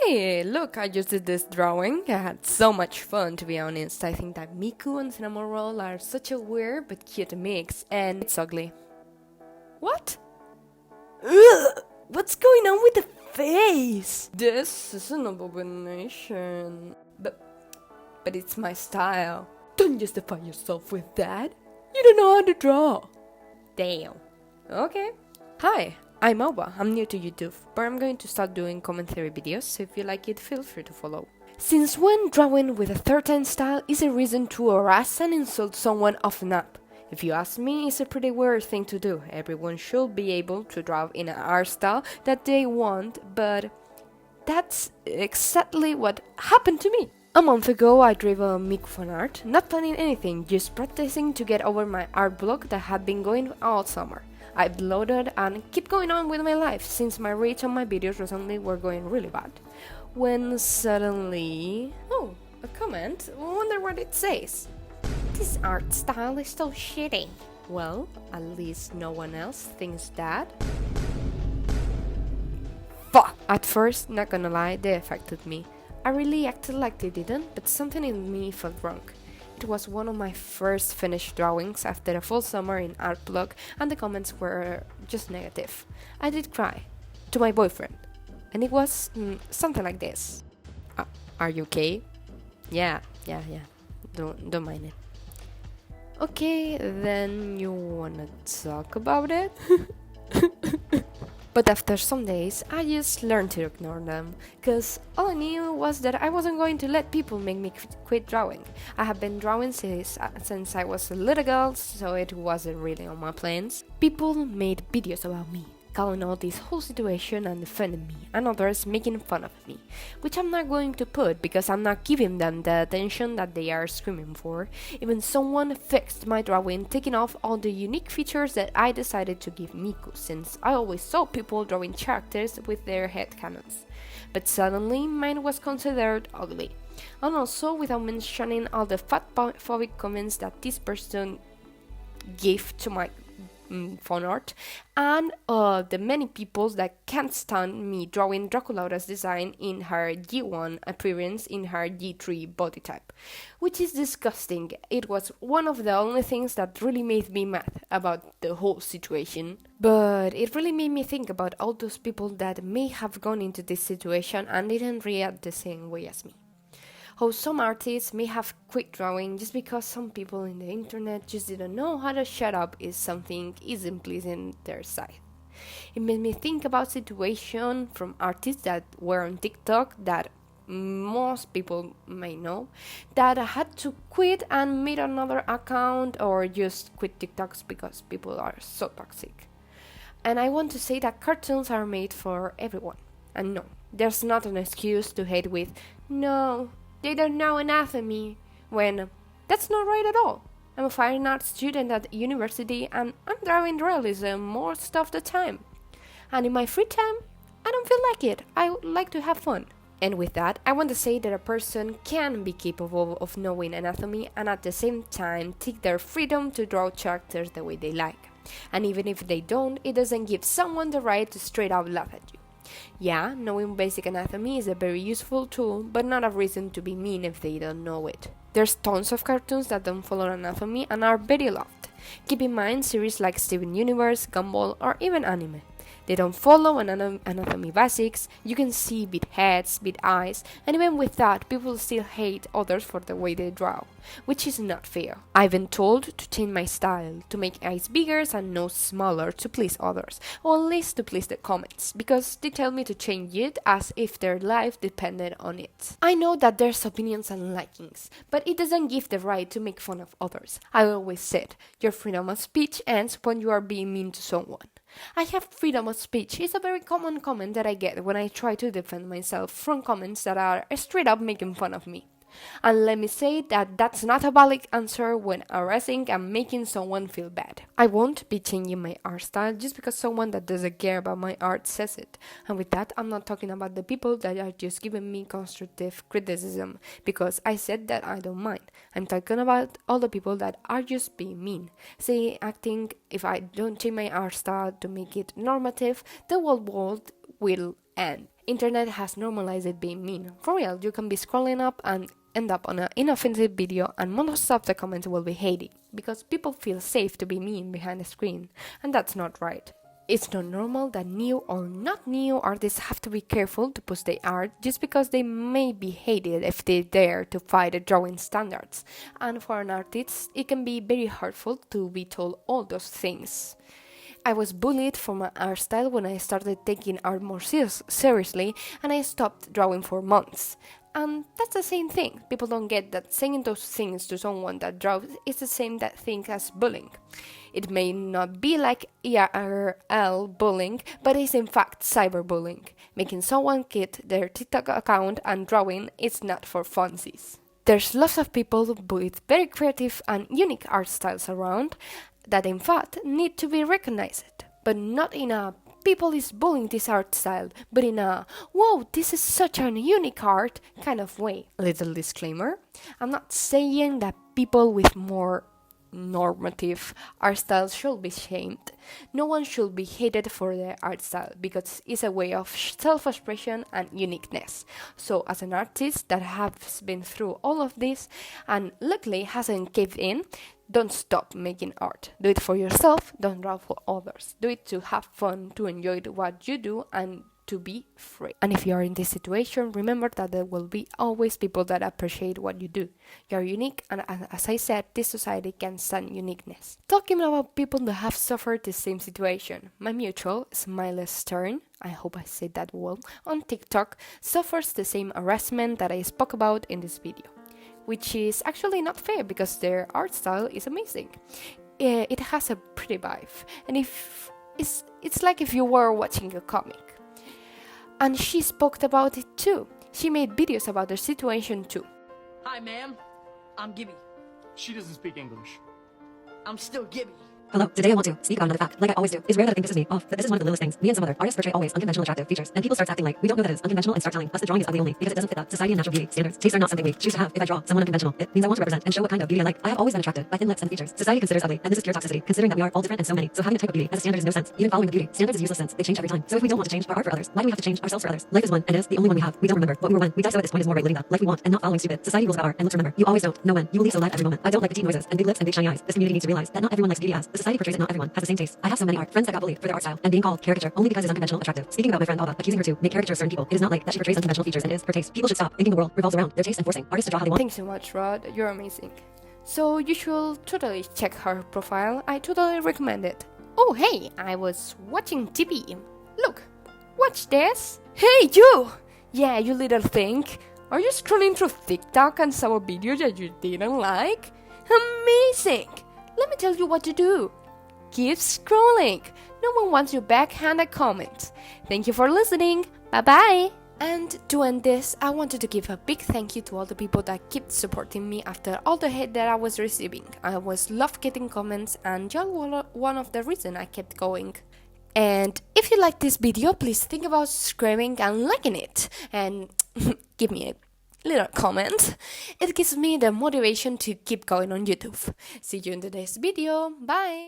Hey, look, I just did this drawing. I had so much fun, to be honest. I think that Miku and Cinnamon Roll are such a weird but cute mix, and it's ugly. What? Ugh! What's going on with the face? This is an abomination. But it's my style. Don't justify yourself with that. You don't know how to draw. Damn. Okay. Hi, I'm Auba. I'm new to YouTube, but I'm going to start doing commentary videos, so if you like it, feel free to follow. Since when drawing with a certain style is a reason to harass and insult someone off an app? If you ask me, it's a pretty weird thing to do. Everyone should be able to draw in an art style that they want, but that's exactly what happened to me. A month ago, I drew a Miku fan art, not planning anything, just practicing to get over my art block that had been going all summer. I uploaded and keep going on with my life since my reach on my videos recently were going really bad. When suddenly... Oh, a comment? I wonder what it says. This art style is so shitty. Well, at least no one else thinks that. Fuck! At first, not gonna lie, they affected me. I really acted like they didn't, but something in me felt wrong. It was one of my first finished drawings after a full summer in art blog, and the comments were just negative. I did cry. To my boyfriend. And it was something like this. Are you okay? Yeah. Don't mind it. Okay, then you wanna talk about it? But after some days, I just learned to ignore them, cause all I knew was that I wasn't going to let people make me quit drawing. I have been drawing since I was a little girl, so it wasn't really on my plans. People made videos about me, calling out this whole situation and defending me, and others making fun of me, which I'm not going to put because I'm not giving them the attention that they are screaming for. Even someone fixed my drawing, taking off all the unique features that I decided to give Miku, since I always saw people drawing characters with their headcanons. But suddenly mine was considered ugly, and also without mentioning all the fatphobic comments that this person gave to my fan art, and the many people that can't stand me drawing Draculaura's design in her G1 appearance in her G3 body type, which is disgusting. It was one of the only things that really made me mad about the whole situation. But it really made me think about all those people that may have gone into this situation and didn't react the same way as me. How some artists may have quit drawing just because some people in the internet just didn't know how to shut up if something isn't pleasing their side. It made me think about situations from artists that were on TikTok that most people may know, that had to quit and made another account or just quit TikToks because people are so toxic. And I want to say that cartoons are made for everyone. And no, there's not an excuse to hate with, no, they don't know anatomy, when that's not right at all. I'm a fine arts student at university and I'm drawing realism most of the time. And in my free time, I don't feel like it. I would like to have fun. And with that, I want to say that a person can be capable of knowing anatomy and at the same time take their freedom to draw characters the way they like. And even if they don't, it doesn't give someone the right to straight out laugh at you. Yeah, knowing basic anatomy is a very useful tool, but not a reason to be mean if they don't know it. There's tons of cartoons that don't follow anatomy and are very loved. Keep in mind series like Steven Universe, Gumball, or even anime. They don't follow anatomy basics. You can see big heads, big eyes, and even with that, people still hate others for the way they draw, which is not fair. I've been told to change my style, to make eyes bigger and nose smaller to please others, or at least to please the comments, because they tell me to change it as if their life depended on it. I know that there's opinions and likings, but it doesn't give the right to make fun of others. I always said, your freedom of speech ends when you are being mean to someone. I have freedom of speech is a very common comment that I get when I try to defend myself from comments that are straight up making fun of me. And let me say that that's not a valid answer when harassing and making someone feel bad. I won't be changing my art style just because someone that doesn't care about my art says it. And with that, I'm not talking about the people that are just giving me constructive criticism because I said that I don't mind. I'm talking about all the people that are just being mean, acting if I don't change my art style to make it normative, the whole world will end. Internet has normalized it being mean. For real, you can be scrolling up and end up on an inoffensive video and most of the comments will be hating because people feel safe to be mean behind a screen, and that's not right. It's not normal that new or not new artists have to be careful to post their art just because they may be hated if they dare to fight the drawing standards. And for an artist, it can be very hurtful to be told all those things. I was bullied for my art style when I started taking art more seriously, and I stopped drawing for months. And that's the same thing. People don't get that saying those things to someone that draws is the same thing as bullying. It may not be like IRL bullying, but it's in fact cyberbullying. Making someone quit their TikTok account and drawing is not for funsies. There's lots of people with very creative and unique art styles around that in fact need to be recognized, but not in a people is bullying this art style, but in a whoa, this is such an unique art kind of way. Little disclaimer, I'm not saying that people with more normative art styles should be shamed. No one should be hated for their art style because it's a way of self-expression and uniqueness. So as an artist that has been through all of this and luckily hasn't caved in, don't stop making art. Do it for yourself, don't draw for others. Do it to have fun, to enjoy what you do, and to be free. And if you are in this situation, remember that there will be always people that appreciate what you do. You are unique, and as I said, this society can stand uniqueness. Talking about people that have suffered the same situation, my mutual, Smiley Stern, I hope I said that well, on TikTok, suffers the same harassment that I spoke about in this video, which is actually not fair because their art style is amazing. It has a pretty vibe, and it's like if you were watching a comic. And she spoke about it too. She made videos about her situation too. Hi, ma'am. I'm Gibby. She doesn't speak English. I'm still Gibby. Hello, today I want to speak about another fact, like I always do. It's rare that I think pisses me off, but this is one of the littlest things. Me and some other artists portray always unconventional attractive features, and people start acting like we don't know that it's unconventional and start telling us the drawing is ugly only because it doesn't fit the society and natural beauty standards. Tastes are not something we choose to have. If I draw someone unconventional, it means I want to represent and show what kind of beauty I like. I have always been attracted by thin lips and features society considers ugly, and this is pure toxicity, considering that we are all different and so many. So having a type of beauty as a standard is no sense. Even following the beauty standards is useless since they change every time. So if we don't want to change our art for others, why do we have to change ourselves for others? Life is one, and it is the only one we have. We don't remember what we were when. We die, so at this point is more right living the life we want and not following stupid society rules about art. And let's remember, you always don't know when you will leave, so live every moment. I don't like petite noises and big lips and big shiny eyes. This community needs to realize that not everyone likes beauty as the society portrays it. Not everyone has the same taste. I have so many friends that got bullied for their art style and being called caricature only because it's unconventional attractive. Speaking about my friend Auba, accusing her to make caricature of certain people, it is not like that she portrays unconventional features and it is her taste. People should stop thinking the world revolves around their taste and forcing artists to draw how they want. Thanks so much, Rod. You're amazing. So you should totally check her profile. I totally recommend it. Oh hey, I was watching TV. Look, watch this. Hey you! Yeah, you little thing. Are you scrolling through TikTok and saw a video that you didn't like? Amazing! Let me tell you what to do. Keep scrolling. No one wants your backhanded comments. Thank you for listening. Bye-bye. And to end this, I wanted to give a big thank you to all the people that kept supporting me after all the hate that I was receiving. I always loved getting comments, and y'all were one of the reasons I kept going. And if you like this video, please think about subscribing and liking it. And give me a little comment. It gives me the motivation to keep going on YouTube. See you in the next video. Bye!